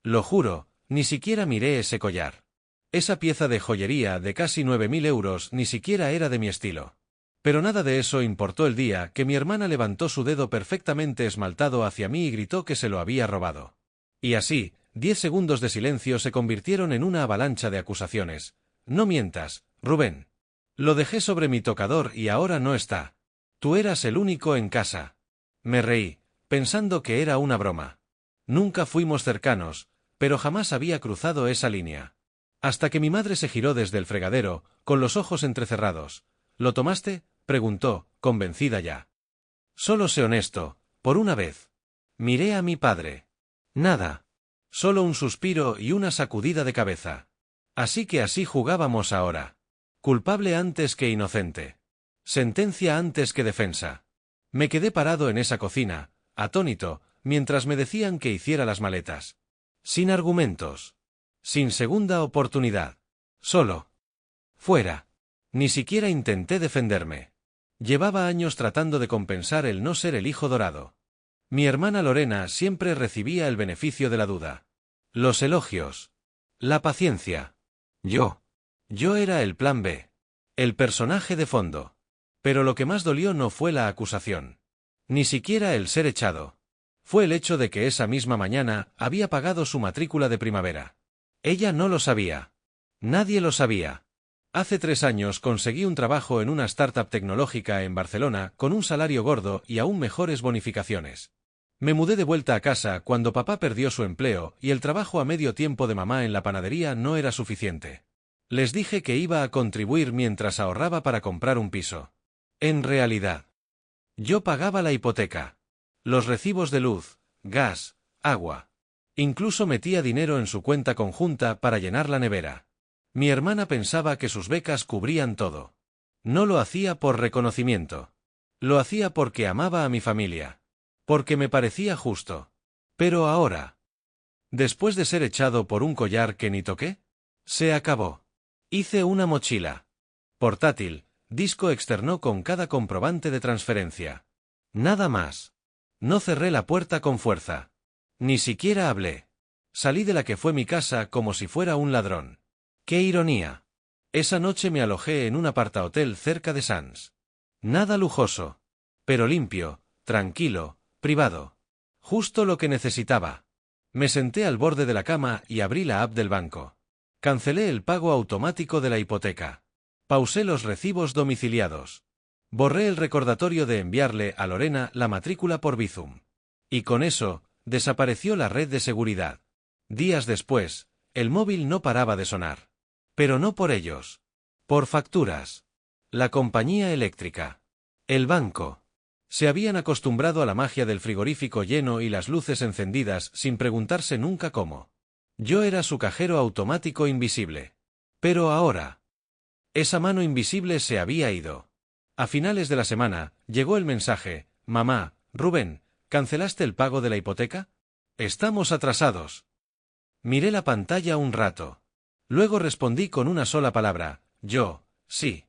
Lo juro, ni siquiera miré ese collar. Esa pieza de joyería de casi 9.000 euros ni siquiera era de mi estilo. Pero nada de eso importó el día que mi hermana levantó su dedo perfectamente esmaltado hacia mí y gritó que se lo había robado. Y así, 10 segundos de silencio se convirtieron en una avalancha de acusaciones. No mientas, Rubén. Lo dejé sobre mi tocador y ahora no está. Tú eras el único en casa. Me reí, pensando que era una broma. Nunca fuimos cercanos, pero jamás había cruzado esa línea. Hasta que mi madre se giró desde el fregadero, con los ojos entrecerrados. ¿Lo tomaste?, preguntó, convencida ya. Solo sé honesto, por una vez. Miré a mi padre. Nada. Solo un suspiro y una sacudida de cabeza. Así que así jugábamos ahora. Culpable antes que inocente. Sentencia antes que defensa. Me quedé parado en esa cocina, atónito, mientras me decían que hiciera las maletas. Sin argumentos. Sin segunda oportunidad. Solo. Fuera. Ni siquiera intenté defenderme. Llevaba años tratando de compensar el no ser el hijo dorado. Mi hermana Lorena siempre recibía el beneficio de la duda. Los elogios. La paciencia. Yo era el plan B. El personaje de fondo. Pero lo que más dolió no fue la acusación. Ni siquiera el ser echado. Fue el hecho de que esa misma mañana había pagado su matrícula de primavera. Ella no lo sabía. Nadie lo sabía. Hace 3 años conseguí un trabajo en una startup tecnológica en Barcelona con un salario gordo y aún mejores bonificaciones. Me mudé de vuelta a casa cuando papá perdió su empleo y el trabajo a medio tiempo de mamá en la panadería no era suficiente. Les dije que iba a contribuir mientras ahorraba para comprar un piso. En realidad, yo pagaba la hipoteca, los recibos de luz, gas, agua. Incluso metía dinero en su cuenta conjunta para llenar la nevera. Mi hermana pensaba que sus becas cubrían todo. No lo hacía por reconocimiento. Lo hacía porque amaba a mi familia. Porque me parecía justo. Pero ahora, después de ser echado por un collar que ni toqué, se acabó. Hice una mochila. Portátil, disco externo con cada comprobante de transferencia. Nada más. No cerré la puerta con fuerza. Ni siquiera hablé. Salí de la que fue mi casa como si fuera un ladrón. ¡Qué ironía! Esa noche me alojé en un apartahotel cerca de Sants. Nada lujoso. Pero limpio, tranquilo, privado. Justo lo que necesitaba. Me senté al borde de la cama y abrí la app del banco. Cancelé el pago automático de la hipoteca. Pausé los recibos domiciliados. Borré el recordatorio de enviarle a Lorena la matrícula por Bizum. Y con eso, desapareció la red de seguridad. Días después, el móvil no paraba de sonar. Pero no por ellos. Por facturas. La compañía eléctrica. El banco. Se habían acostumbrado a la magia del frigorífico lleno y las luces encendidas sin preguntarse nunca cómo. Yo era su cajero automático invisible. Pero ahora, esa mano invisible se había ido. A finales de la semana, llegó el mensaje: «Mamá, Rubén, ¿cancelaste el pago de la hipoteca? Estamos atrasados». Miré la pantalla un rato. Luego respondí con una sola palabra: «Yo, sí».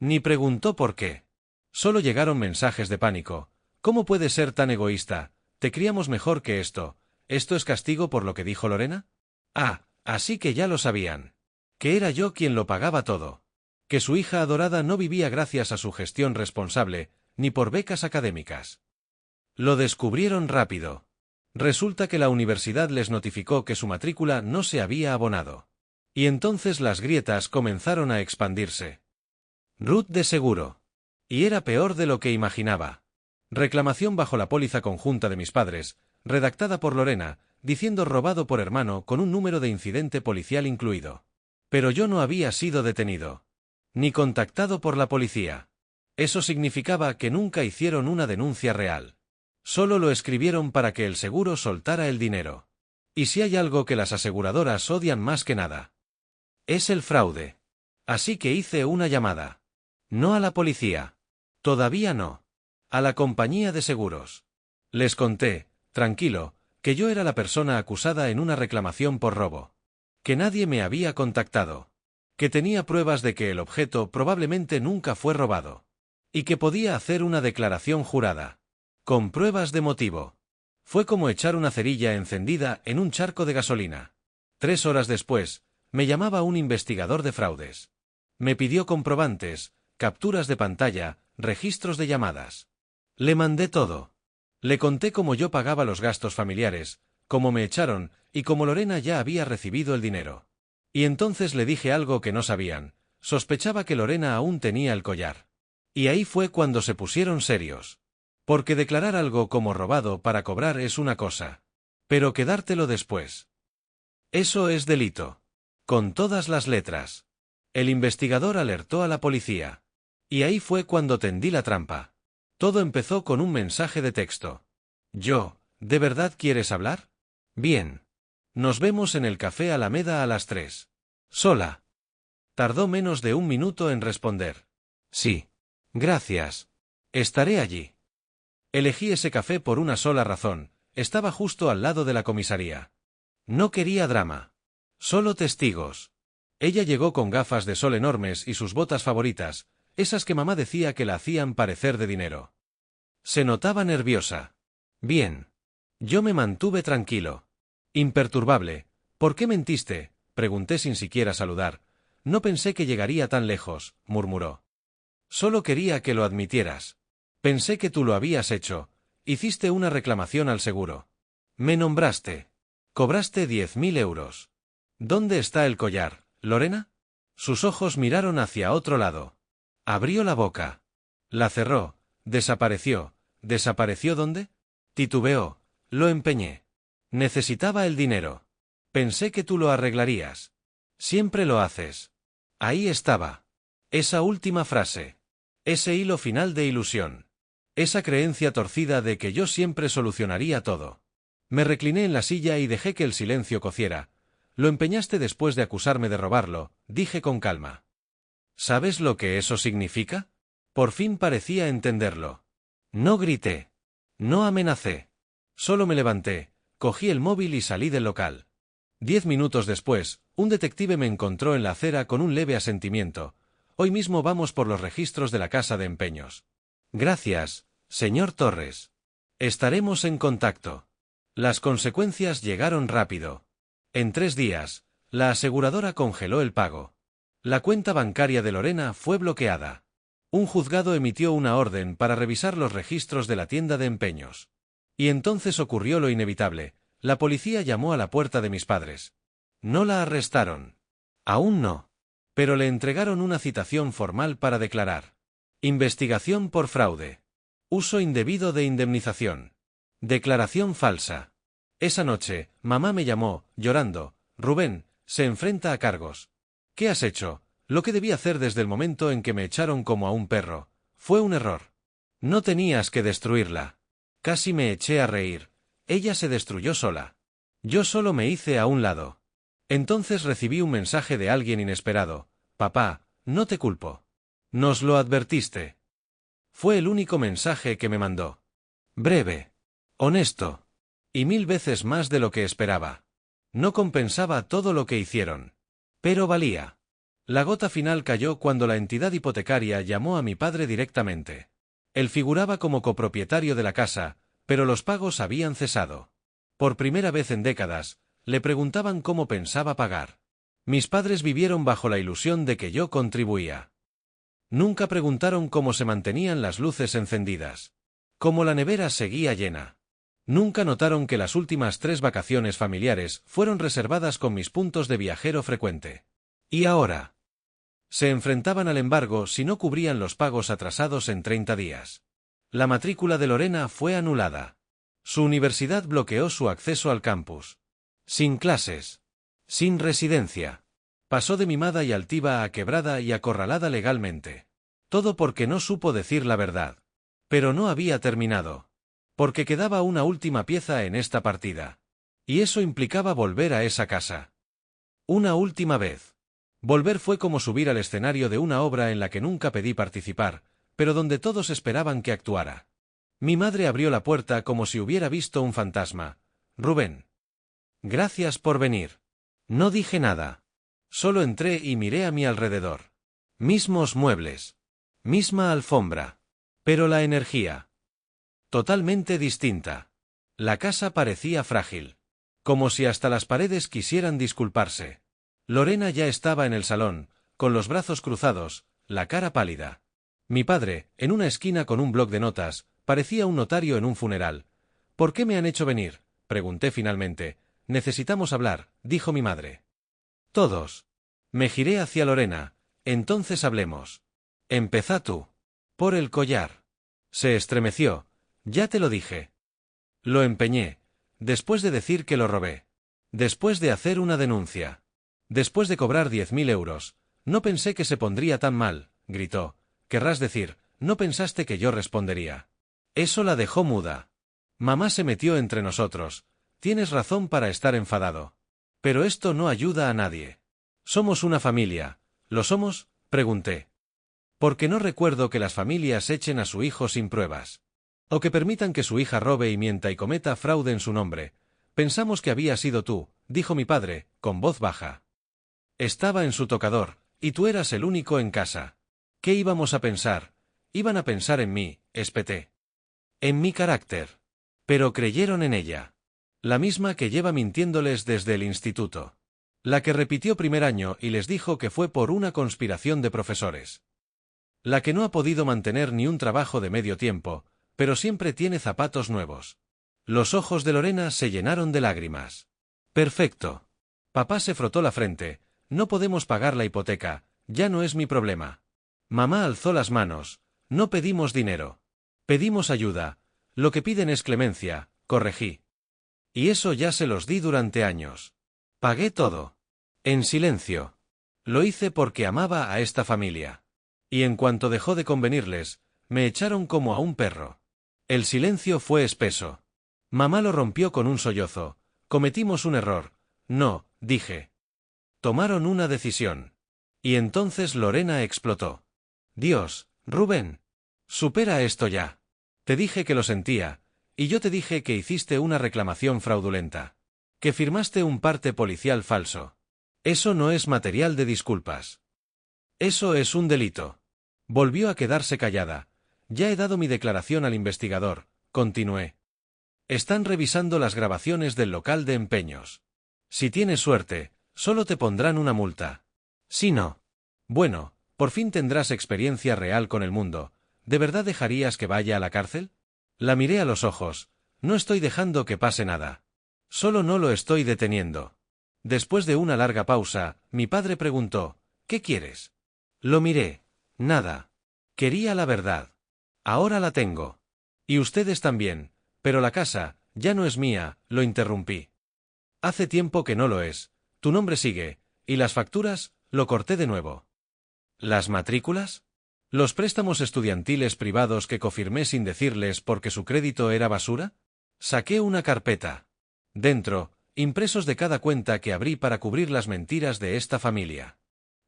Ni preguntó por qué. Solo llegaron mensajes de pánico. «¿Cómo puedes ser tan egoísta? Te criamos mejor que esto. ¿Esto es castigo por lo que dijo Lorena?» Ah, así que ya lo sabían. Que era yo quien lo pagaba todo. Que su hija adorada no vivía gracias a su gestión responsable, ni por becas académicas. Lo descubrieron rápido. Resulta que la universidad les notificó que su matrícula no se había abonado. Y entonces las grietas comenzaron a expandirse. Ruth de seguro. Y era peor de lo que imaginaba. Reclamación bajo la póliza conjunta de mis padres, redactada por Lorena, diciendo robado por hermano con un número de incidente policial incluido. Pero yo no había sido detenido. Ni contactado por la policía. Eso significaba que nunca hicieron una denuncia real. Solo lo escribieron para que el seguro soltara el dinero. Y si hay algo que las aseguradoras odian más que nada, es el fraude. Así que hice una llamada. No a la policía. Todavía no. A la compañía de seguros. Les conté, tranquilo, que yo era la persona acusada en una reclamación por robo. Que nadie me había contactado. Que tenía pruebas de que el objeto probablemente nunca fue robado. Y que podía hacer una declaración jurada. Con pruebas de motivo. Fue como echar una cerilla encendida en un charco de gasolina. 3 horas después, me llamaba un investigador de fraudes. Me pidió comprobantes, capturas de pantalla, registros de llamadas. Le mandé todo. Le conté cómo yo pagaba los gastos familiares, cómo me echaron y cómo Lorena ya había recibido el dinero. Y entonces le dije algo que no sabían. Sospechaba que Lorena aún tenía el collar. Y ahí fue cuando se pusieron serios. Porque declarar algo como robado para cobrar es una cosa. Pero quedártelo después. Eso es delito. Con todas las letras. El investigador alertó a la policía. Y ahí fue cuando tendí la trampa. Todo empezó con un mensaje de texto. ¿De verdad quieres hablar? Bien. Nos vemos en el Café Alameda a las 3. Sola. Tardó menos de un minuto en responder. Sí. Gracias. Estaré allí. Elegí ese café por una sola razón. Estaba justo al lado de la comisaría. No quería drama. Solo testigos. Ella llegó con gafas de sol enormes y sus botas favoritas, esas que mamá decía que la hacían parecer de dinero. Se notaba nerviosa. Bien. Yo me mantuve tranquilo. Imperturbable. ¿Por qué mentiste?, pregunté sin siquiera saludar. No pensé que llegaría tan lejos, murmuró. Solo quería que lo admitieras. Pensé que tú lo habías hecho. Hiciste una reclamación al seguro. Me nombraste. Cobraste 10.000 euros. ¿Dónde está el collar, Lorena? Sus ojos miraron hacia otro lado. Abrió la boca. La cerró. Desapareció. ¿Desapareció dónde? Titubeó. Lo empeñé. Necesitaba el dinero. Pensé que tú lo arreglarías. Siempre lo haces. Ahí estaba. Esa última frase. Ese hilo final de ilusión. Esa creencia torcida de que yo siempre solucionaría todo. Me recliné en la silla y dejé que el silencio cociera. Lo empeñaste después de acusarme de robarlo, dije con calma. ¿Sabes lo que eso significa? Por fin parecía entenderlo. No grité. No amenacé. Solo me levanté, cogí el móvil y salí del local. 10 minutos después, un detective me encontró en la acera con un leve asentimiento. Hoy mismo vamos por los registros de la casa de empeños. Gracias, señor Torres. Estaremos en contacto. Las consecuencias llegaron rápido. En 3 días, la aseguradora congeló el pago. La cuenta bancaria de Lorena fue bloqueada. Un juzgado emitió una orden para revisar los registros de la tienda de empeños. Y entonces ocurrió lo inevitable. La policía llamó a la puerta de mis padres. No la arrestaron. Aún no. Pero le entregaron una citación formal para declarar. Investigación por fraude. Uso indebido de indemnización. Declaración falsa. Esa noche, mamá me llamó, llorando. Rubén, se enfrenta a cargos. ¿Qué has hecho? Lo que debí hacer desde el momento en que me echaron como a un perro. Fue un error. No tenías que destruirla. Casi me eché a reír. Ella se destruyó sola. Yo solo me hice a un lado. Entonces recibí un mensaje de alguien inesperado. Papá, no te culpo. Nos lo advertiste. Fue el único mensaje que me mandó. Breve. Honesto. Y 1000 veces más de lo que esperaba. No compensaba todo lo que hicieron. Pero valía. La gota final cayó cuando la entidad hipotecaria llamó a mi padre directamente. Él figuraba como copropietario de la casa, pero los pagos habían cesado. Por primera vez en décadas, le preguntaban cómo pensaba pagar. Mis padres vivieron bajo la ilusión de que yo contribuía. Nunca preguntaron cómo se mantenían las luces encendidas. Cómo la nevera seguía llena. Nunca notaron que las últimas 3 vacaciones familiares fueron reservadas con mis puntos de viajero frecuente. ¿Y ahora? Se enfrentaban al embargo si no cubrían los pagos atrasados en 30 días. La matrícula de Lorena fue anulada. Su universidad bloqueó su acceso al campus. Sin clases. Sin residencia. Pasó de mimada y altiva a quebrada y acorralada legalmente. Todo porque no supo decir la verdad. Pero no había terminado. Porque quedaba una última pieza en esta partida. Y eso implicaba volver a esa casa. Una última vez. Volver fue como subir al escenario de una obra en la que nunca pedí participar, pero donde todos esperaban que actuara. Mi madre abrió la puerta como si hubiera visto un fantasma. Rubén. Gracias por venir. No dije nada. Solo entré y miré a mi alrededor. Mismos muebles. Misma alfombra. Pero la energía. Totalmente distinta. La casa parecía frágil. Como si hasta las paredes quisieran disculparse. Lorena ya estaba en el salón, con los brazos cruzados, la cara pálida. Mi padre, en una esquina con un bloc de notas, parecía un notario en un funeral. ¿Por qué me han hecho venir?, pregunté finalmente. Necesitamos hablar, dijo mi madre. Todos. Me giré hacia Lorena. Entonces hablemos. Empezá tú. Por el collar. Se estremeció. Ya te lo dije. Lo empeñé. Después de decir que lo robé. Después de hacer una denuncia. Después de cobrar 10.000 euros. No pensé que se pondría tan mal, gritó. Querrás decir, no pensaste que yo respondería. Eso la dejó muda. Mamá se metió entre nosotros. Tienes razón para estar enfadado. Pero esto no ayuda a nadie. Somos una familia. ¿Lo somos?, pregunté. Porque no recuerdo que las familias echen a su hijo sin pruebas. O que permitan que su hija robe y mienta y cometa fraude en su nombre. Pensamos que había sido tú, dijo mi padre, con voz baja. Estaba en su tocador, y tú eras el único en casa. ¿Qué íbamos a pensar? Iban a pensar en mí, espeté. En mi carácter. Pero creyeron en ella. La misma que lleva mintiéndoles desde el instituto. La que repitió primer año y les dijo que fue por una conspiración de profesores. La que no ha podido mantener ni un trabajo de medio tiempo, pero siempre tiene zapatos nuevos. Los ojos de Lorena se llenaron de lágrimas. Perfecto. Papá se frotó la frente. No podemos pagar la hipoteca, ya no es mi problema. Mamá alzó las manos. No pedimos dinero. Pedimos ayuda. Lo que piden es clemencia, corregí. Y eso ya se los di durante años. Pagué todo. En silencio. Lo hice porque amaba a esta familia. Y en cuanto dejó de convenirles, me echaron como a un perro. El silencio fue espeso. Mamá lo rompió con un sollozo. Cometimos un error. No, dije. Tomaron una decisión. Y entonces Lorena explotó. Dios, Rubén. Supera esto ya. Te dije que lo sentía, y yo te dije que hiciste una reclamación fraudulenta. Que firmaste un parte policial falso. Eso no es material de disculpas. Eso es un delito. Volvió a quedarse callada. Ya he dado mi declaración al investigador, continué. Están revisando las grabaciones del local de empeños. Si tienes suerte, solo te pondrán una multa. Si no. Bueno, por fin tendrás experiencia real con el mundo. ¿De verdad dejarías que vaya a la cárcel? La miré a los ojos. No estoy dejando que pase nada. Solo no lo estoy deteniendo. Después de una larga pausa, mi padre preguntó, ¿qué quieres? Lo miré. Nada. Quería la verdad. Ahora la tengo. Y ustedes también. Pero la casa, ya no es mía, lo interrumpí. Hace tiempo que no lo es. Tu nombre sigue. ¿Y las facturas? Lo corté de nuevo. ¿Las matrículas? ¿Los préstamos estudiantiles privados que cofirmé sin decirles porque su crédito era basura? Saqué una carpeta. Dentro, impresos de cada cuenta que abrí para cubrir las mentiras de esta familia.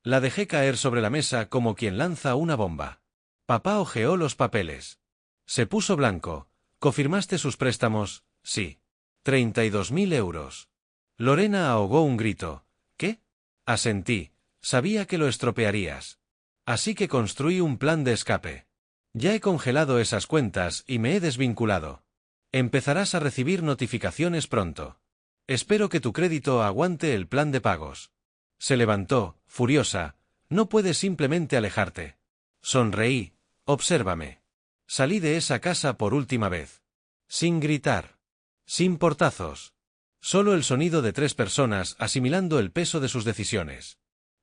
La dejé caer sobre la mesa como quien lanza una bomba. Papá hojeó los papeles. Se puso blanco. ¿Cofirmaste sus préstamos? Sí. 32.000 euros. Lorena ahogó un grito. ¿Qué? Asentí. Sabía que lo estropearías. Así que construí un plan de escape. Ya he congelado esas cuentas y me he desvinculado. Empezarás a recibir notificaciones pronto. Espero que tu crédito aguante el plan de pagos. Se levantó, furiosa. No puedes simplemente alejarte. Sonreí. Obsérvame. Salí de esa casa por última vez. Sin gritar. Sin portazos. Solo el sonido de 3 personas asimilando el peso de sus decisiones.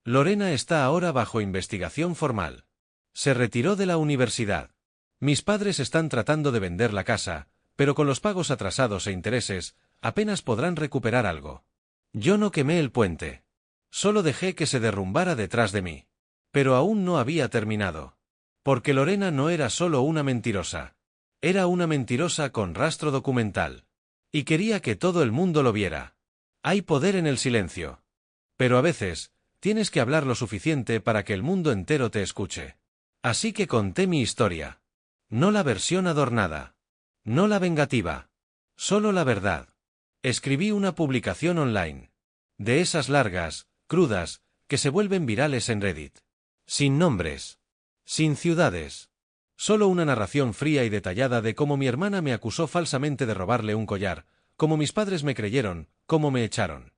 Lorena está ahora bajo investigación formal. Se retiró de la universidad. Mis padres están tratando de vender la casa, pero con los pagos atrasados e intereses, apenas podrán recuperar algo. Yo no quemé el puente. Solo dejé que se derrumbara detrás de mí. Pero aún no había terminado. Porque Lorena no era solo una mentirosa. Era una mentirosa con rastro documental. Y quería que todo el mundo lo viera. Hay poder en el silencio. Pero a veces, tienes que hablar lo suficiente para que el mundo entero te escuche. Así que conté mi historia. No la versión adornada. No la vengativa. Solo la verdad. Escribí una publicación online. De esas largas, crudas, que se vuelven virales en Reddit. Sin nombres. Sin ciudades. Solo una narración fría y detallada de cómo mi hermana me acusó falsamente de robarle un collar, cómo mis padres me creyeron, cómo me echaron.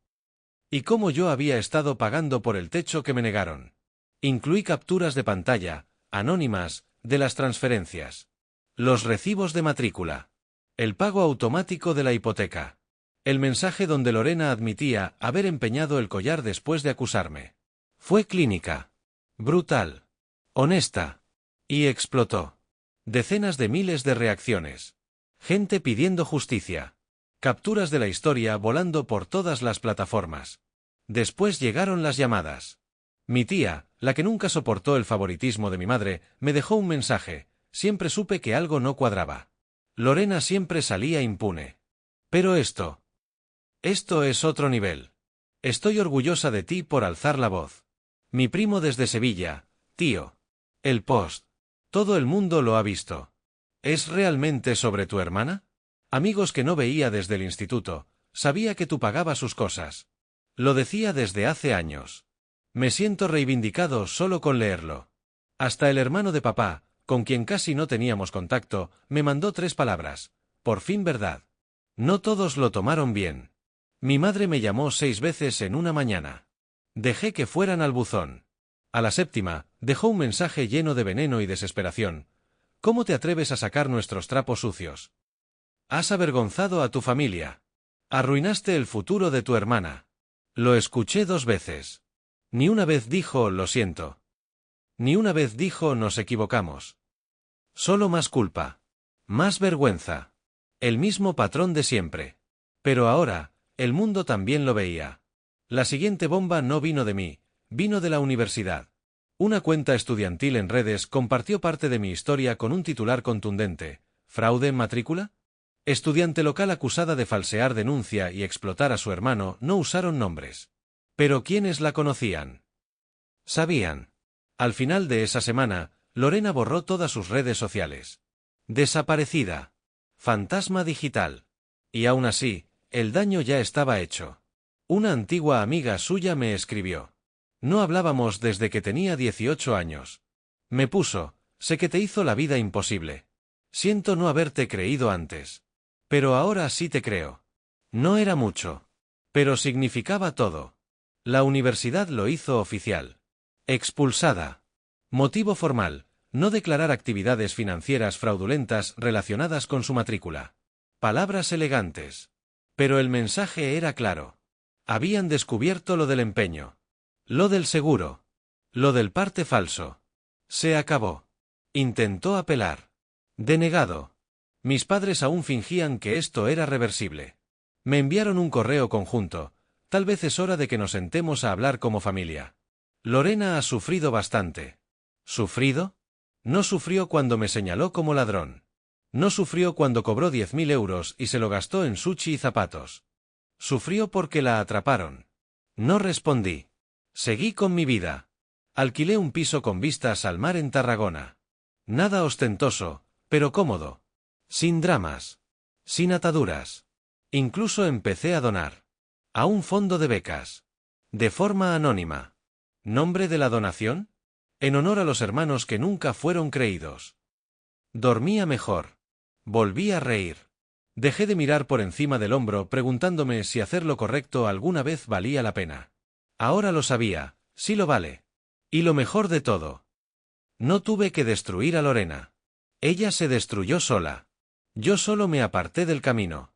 Y cómo yo había estado pagando por el techo que me negaron. Incluí capturas de pantalla, anónimas, de las transferencias. Los recibos de matrícula. El pago automático de la hipoteca. El mensaje donde Lorena admitía haber empeñado el collar después de acusarme. Fue clínica. Brutal. Honesta. Y explotó. Decenas de miles de reacciones. Gente pidiendo justicia. Capturas de la historia volando por todas las plataformas. Después llegaron las llamadas. Mi tía, la que nunca soportó el favoritismo de mi madre, me dejó un mensaje. Siempre supe que algo no cuadraba. Lorena siempre salía impune. Pero esto es otro nivel. Estoy orgullosa de ti por alzar la voz. Mi primo desde Sevilla, tío. El post. Todo el mundo lo ha visto. ¿Es realmente sobre tu hermana? Amigos que no veía desde el instituto, sabía que tú pagabas sus cosas. Lo decía desde hace años. Me siento reivindicado solo con leerlo. Hasta el hermano de papá, con quien casi no teníamos contacto, me mandó 3 palabras. Por fin verdad. No todos lo tomaron bien. Mi madre me llamó 6 veces en una mañana. Dejé que fueran al buzón. A la 7ª, dejó un mensaje lleno de veneno y desesperación. ¿Cómo te atreves a sacar nuestros trapos sucios? Has avergonzado a tu familia. Arruinaste el futuro de tu hermana. Lo escuché 2 veces. Ni una vez dijo lo siento. Ni una vez dijo nos equivocamos. Solo más culpa. Más vergüenza. El mismo patrón de siempre. Pero ahora, el mundo también lo veía. La siguiente bomba no vino de mí, vino de la universidad. Una cuenta estudiantil en redes compartió parte de mi historia con un titular contundente. ¿Fraude en matrícula? Estudiante local acusada de falsear denuncia y explotar a su hermano, no usaron nombres. Pero ¿quiénes la conocían? Sabían. Al final de esa semana, Lorena borró todas sus redes sociales. Desaparecida. Fantasma digital. Y aún así, el daño ya estaba hecho. Una antigua amiga suya me escribió. No hablábamos desde que tenía 18 años. Me puso, sé que te hizo la vida imposible. Siento no haberte creído antes. Pero ahora sí te creo. No era mucho. Pero significaba todo. La universidad lo hizo oficial. Expulsada. Motivo formal, no declarar actividades financieras fraudulentas relacionadas con su matrícula. Palabras elegantes. Pero el mensaje era claro. Habían descubierto lo del empeño. Lo del seguro. Lo del parte falso. Se acabó. Intentó apelar. Denegado. Mis padres aún fingían que esto era reversible. Me enviaron un correo conjunto. Tal vez es hora de que nos sentemos a hablar como familia. Lorena ha sufrido bastante. ¿Sufrido? No sufrió cuando me señaló como ladrón. No sufrió cuando cobró 10.000 euros y se lo gastó en sushi y zapatos. Sufrió porque la atraparon. No respondí. Seguí con mi vida. Alquilé un piso con vistas al mar en Tarragona. Nada ostentoso, pero cómodo. Sin dramas. Sin ataduras. Incluso empecé a donar. A un fondo de becas. De forma anónima. ¿Nombre de la donación? En honor a los hermanos que nunca fueron creídos. Dormía mejor. Volví a reír. Dejé de mirar por encima del hombro preguntándome si hacer lo correcto alguna vez valía la pena. Ahora lo sabía, sí lo vale. Y lo mejor de todo. No tuve que destruir a Lorena. Ella se destruyó sola. Yo solo me aparté del camino.